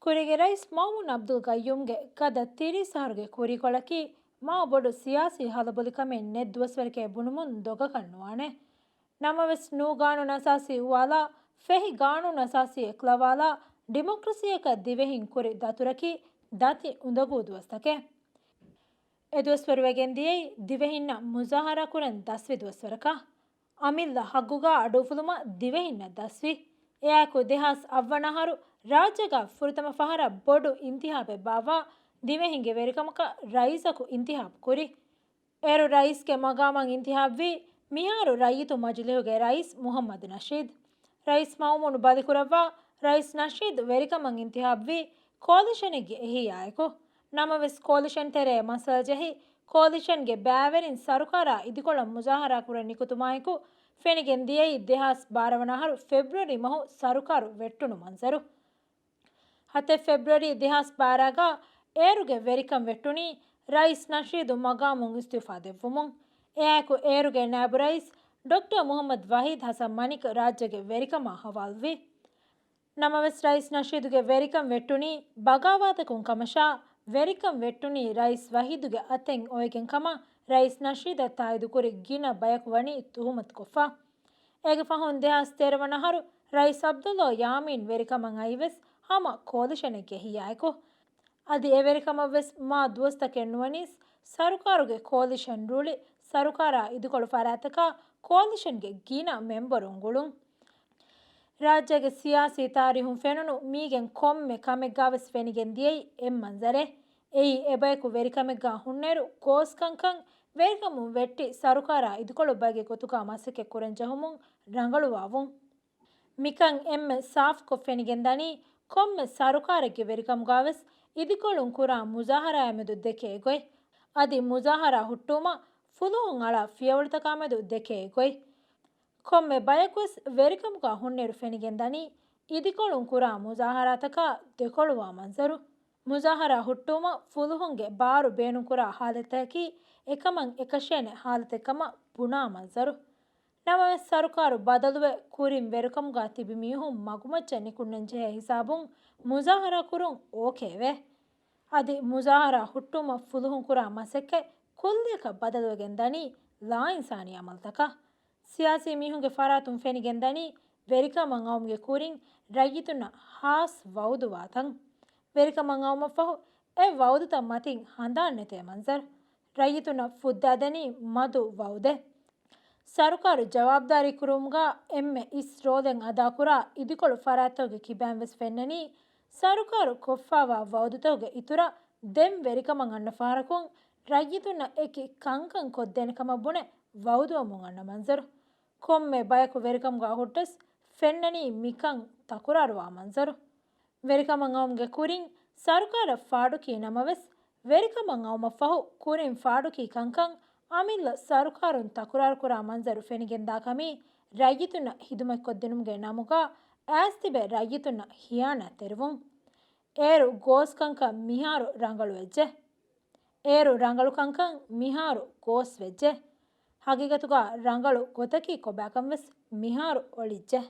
ಕುರಿಗೆ ರೈಸ್ ಮಾಮೂನ್ ಅಬ್ದುಲ್ ಗಯ್ಯುಮ್ಗೆ ಕದ ತಿರಿಸಾರುಗೆ ಕುರಿಕೊಳಕಿ ಮಾ ಬೊಡು ಸಿಯಾಸಿ ಹಲಬುಲಿಕಮೆ ನೆದ್ದುವಸ್ವರಿಕೆ ಬುಣುಮುನ್ ದೊಗ ಕಣ್ಣುವಾಣೆ ನಮವೆಸ್ ನೂಗಾಣು ನಸಾಸಿ ವಾಲ ಫೆಹಿ ಗಾಣು ನಸಾಸಿ ಎಕ್ಲವಾಲ ಡಿಮೋಕ್ರಸಿಯಕ ದಿವೆಹಿನ್ ಕುರಿ ದತುರಕಿ ದತಿ ಉಂದಗೂದುವಸ್ತಕೆ ಎದುವಸ್ವರುವೆಗೆಂದಿಯೈ ದಿವೆಹಿನ್ನ ಮುಜಾಹರ ಕುರನ್ ದಸ್ವಿದುವಸ್ವರಕ ಅಮಿಲ್ಲ ಹಗ್ಗುಗ ಅಡುಫುಲುಮ ದಿವೆಹಿನ್ನ ದಸ್ವಿ ಎಯಾಕು ದೆಹಾಸ್ ಅವ್ವನಹರು ರಾಜ್ಯಗ ಫುರುತಮ ಫಹರ ಬೊಡು ಇಂತಿಹಾಬೆ ಬಾವಾ ದಿವೆಹಿಂಗೆ ವೆರಿಕಮಕ ರೈಸಕು ಇಂತಿಹಾಬ್ ಕುರಿ ಏರು ರೈಸ್ಗೆ ಮಗಾಮಂ ಇಂತಿಹಾಬ್ವಿ ಮಿಹಾರು ರೈಯಿತು ಮಜುಲಿಹುಗೆ ರೈಸ್ ಮುಹಮ್ಮದ್ ನಶೀದ್ ರೈಸ್ ಮೌಮುನು ಬದಿಕುರವ್ವ ರೈಸ್ ನಶೀದ್ ವೆರಿಕಮಂ ಇಂತಿಹಾಬ್ವಿ ಕೋಲಿಷನಿಗೆ ಎಹಿ ಆಯಕು ನಮವೆಸ್ ಕೋಲಿಷನ್ ತೆರೆ ಮಸಜೆಹಿ ಕೋಲಿಷನ್ಗೆ ಬ್ಯಾವೆರಿನ್ ಸರುಕಾರ ಇದಿಕೊಳ ಮುಜಾಹರ ಕುರ ನಿಕುತುಮಾಯಕು ಫೆನಿಗೆನ್ ದಿಯೈ ದೆಹಾಸ್ ಬಾರವನಹರು ಫೆಬ್ರವರಿ ಮಹು ಸರುಕಾರು ವೆಟ್ಟುನು ಮನ್ಸರು ಹತೆ ಫೆಬ್ರವರಿ ದೆಹಾಸ್ ಬಾರಾಗ ಏರುಗೆ ವೆರಿಕಂ ವೆಟ್ಟುನಿ ರೈಸ್ ನಶೀದು ಮಗಾಮುಂ ಇಸ್ತಿಫಾ ದೆವ್ವುಮುಂ ಎಯಾಕು ಏರುಗೆ ನಾಬು ರೈಸ್ ಡಾಕ್ಟರ್ ಮುಹಮ್ಮದ್ ವಹೀದ್ ಹಸನ್ ಮನಿಕ್ ರಾಜ್ಯಗೆ ವೆರಿಕಮ ಹವಾಲ್ವಿ ನಮವೆಸ್ ರೈಸ್ ನಶೀದುಗೆ ವೆರಿಕಂ ವೆಟ್ಟುನಿ ಬಗಾವಾತಕುಂ ಕಮಶಾ ವೆರಿಕಂ ವೆಟ್ಟುನಿ ರೈಸ್ ವಹೀದುಗೆ ಅತೆಂ ಒಯಗೆನ್ ಕಮ ರೈಸ್ ನಶೀದ ತಾಯ್ದು ಕುರಿ ಗಿನ ಬಯಕು ವಣಿ ತುಹುಮತ್ ಕೊಫಾ ಏಗೆ ಫಹುನ್ ದೆಹಾಸ್ ತೆರವನಹರು ರೈಸ್ ಅಬ್ದುಲ್ಲೋ ಯಾಮೀನ್ ವೆರಿಕಮಂ ಐವೆಸ್ ಹಮ ಕೋಲಿಷನೆಗೆ ಹಿಯಾಯಕು ಅದಿ ಎ ವೆರಿಕಮವೆಸ್ ಮಾ ದುವಸ್ತಕೆ ನುವನೀಸ್ ಸರುಕಾರುಗೆ ಕೋಲಿಷನ್ ರೂಳಿ ಸರುಕಾರ ಇದುಕೊಳು ಫರಾತಕ ಕೋಲಿಷನ್ಗೆ ಗಿನ ಮೆಂಬರುಂಗುಳುಂ ರಾಜ್ಯಗೆ ಸಿಯಾಸಿ ತಾರಿಹುಂ ಫೆನುನು ಮೀಗೆನ್ ಕೊಮ್ಮೆ ಕಮೆಗ್ಗಾವೆಸ್ ಫೆನಿಗೆನ್ ದಿಯೈ ಎಂ ಮಂಜರೆ ಎಯಿ ಎಬಯಕು ವೆರಿಕಮೆಗ್ಗಾ ಹುನ್ನೆರು ಕೋಸ್ಕಂಕಂ ವೆರಿಕಮುಂ ವೆಟ್ಟಿ ಸರುಕಾರ ಇದುಕೊಳು ಬಗೆ ಗೊತುಕ ಮಸಕೆ ಕುರೆನ್ ಜಹುಮುಂ ರಂಗಳುವಾವುಂ ಮಿಕಂ ಎಮ್ಮೆ ಸಾಫ್ ಕೊಫೆನಿಗೆನ್ ದನಿ ಕೊಮ್ಮೆ ಸರುಕಾರಕ್ಕೆ ವೆರಿಕಮುಗಾವೆಸ್ ಇದಿಕೊಳುಂ ಕುರಾ ಮುಜಾಹರ ಎಮೆದು ದೆಕೆ ಎಗೊಯ್ ಅದಿ ಮುಜಾಹರ ಹುಟ್ಟುಮ ಫುಲುಹುಂ ಅಳ ಫಿಯವಳತಕಾಮೆದು ದೆಕೆ ಎಗೊಯ್ ಕೊಮ್ಮೆ ಬಯಕುಸ್ ವೆರಿಕಮುಗ ಹುನ್ನೆರು ಫೆನಿಗೆನ್ ದನಿ ಇದಿಕೊಳುಂ ಕುರಾ ಮುಜಾಹರಾತಕ ದೆಕೊಳುವ ಮಂಜರು ಮುಜಾಹರ ಹುಟ್ಟುಮ ಫುಲುಹುಂಗೆ ಬಾರು ಬೇಣು ಕುರಾ ಹಾಲತಕಿ ಎಕಮಂ ಎಕಶೇನೆ ಹಾಲತೆಕಮ ಬುಣಾ ಮಂಜರು ನಮವೆ ಸರುಕಾರು ಬದಲುವೆ ಕುರಿಂ ವೆರಿಕಮುಗ ತಿಬಿ ಮೀಹುಂ ಮಗುಮಚ್ಚ ನಿಕುಣ್ಣೆನ್ ಜೆಹೆ ಹಿಸಾಬುಂ ಮುಜಾಹರ ಕುರುಂ ಓಕೆವೆ ಅದಿ ಮುಜಾಹರ ಹುಟ್ಟುಮ ಫುಲುಹುಂ ಕುರಾ ಮಸೆಕ್ಕೆ ಕುಲ್ಯಕ ಬದಲುವೆಗೆನ್ ದನಿ ಲಾ ಇನ್ಸಾನಿ ಅಮಲ್ತಕ ಸಿಯಾಸಿ ಮೀಹುಂಗೆ ಫರಾತುಂ ಫೆನಿಗೆನ್ ದನಿ ವೆರಿಕಮಂ ಅವಮ್ಗೆ ಕುರಿಂ ರಯ್ಯಿತುನ ಹಾಸ್ ವೌದುವಾತಂ ವೆರಿಕಮಂ ಅವಮ ಫಹು ಎ ವೌದುತ ಮತಿಂ ಹಂದಾಣ್ಣೆತೆ ಮಂಜರ್ ರಯ್ಯಿತುನ ಫುದ್ದಾದನಿ ಮದು ವೌದೆ ಸರುಕಾರು ಜವಾಬ್ದಾರಿ ಕುರುಂಗ ಎಮ್ಮೆ ಇಸ್ ರೋದೆನ್ ಅದಾ ಕುರಾ ಇದಿಕೊಳು ಫರಾತೋಗೆ ಕಿಬ್ಯಾನ್ವೆಸ್ ಫೆನ್ನನಿ ಸರುಕಾರು ಕೊಫ್ಫಾವ ವೌದುತೋಗೆ ಇತುರ ದೆಂ ವೆರಿಕಮಂ ಅಣ್ಣ ಫಾರಕುಂ ರಯ್ಯಿತುನ ಎಕಿ ಕಂಕಂ ಕೊದ್ದೆನಕಮ ಬುಣೆ ವೌದುವಮುಂ ಅಣ್ಣ ಮಂಜರು ಕೊಮ್ಮೆ ಬಯಕು ವೆರಿಕಮುಗ ಹುಟ್ಟಸ್ ಫೆನ್ನನಿ ಮಿಕಂ ತಕುರಾರುವ ಮಂಜರು ವೆರಿಕಮಂ ಅವಮ್ಗೆ ಕುರಿಂ ಸರುಕಾರ ಫಾಡುಕಿ ನಮವೆಸ್ ವೆರಿಕಮಂ ಅವಮ ಫಹು ಕುರಿಂ ಫಾಡುಕಿ ಕಂಕಂ ಅಮಿಲ್ಲ ಸರುಕಾರುನ್ ತಕುರಾರು ಕುರಾ ಮಂಜರು ಫೆನಿಗೆನ್ ದಾಕಮಿ ರಯ್ಯಿತುನ ಹಿದುಮೆಕ್ಕೊದ್ದೆನುಮ್ಗೆ ನಮುಗ ಆಸ್ತಿಬೆ ರಯ್ಯಿತುನ ಹಿಯಾನ ತೆರುವುಂ ಏರು ಗೋಸ್ ಕಂಕಂ ಮಿಹಾರು ರಂಗಳು ವೆಜ್ಜೆ ಏರು ರಂಗಳು ಕಂಕಂ ಮಿಹಾರು ಗೋಸ್ ವೆಜ್ಜೆ ಹಗಿಗತುಗ ರಂಗಳು ಗೊತಕಿ ಕೊಬ್ಯಾಕಂವೆಸ್ ಮಿಹಾರು ಒಳಿಜ್ಜೆ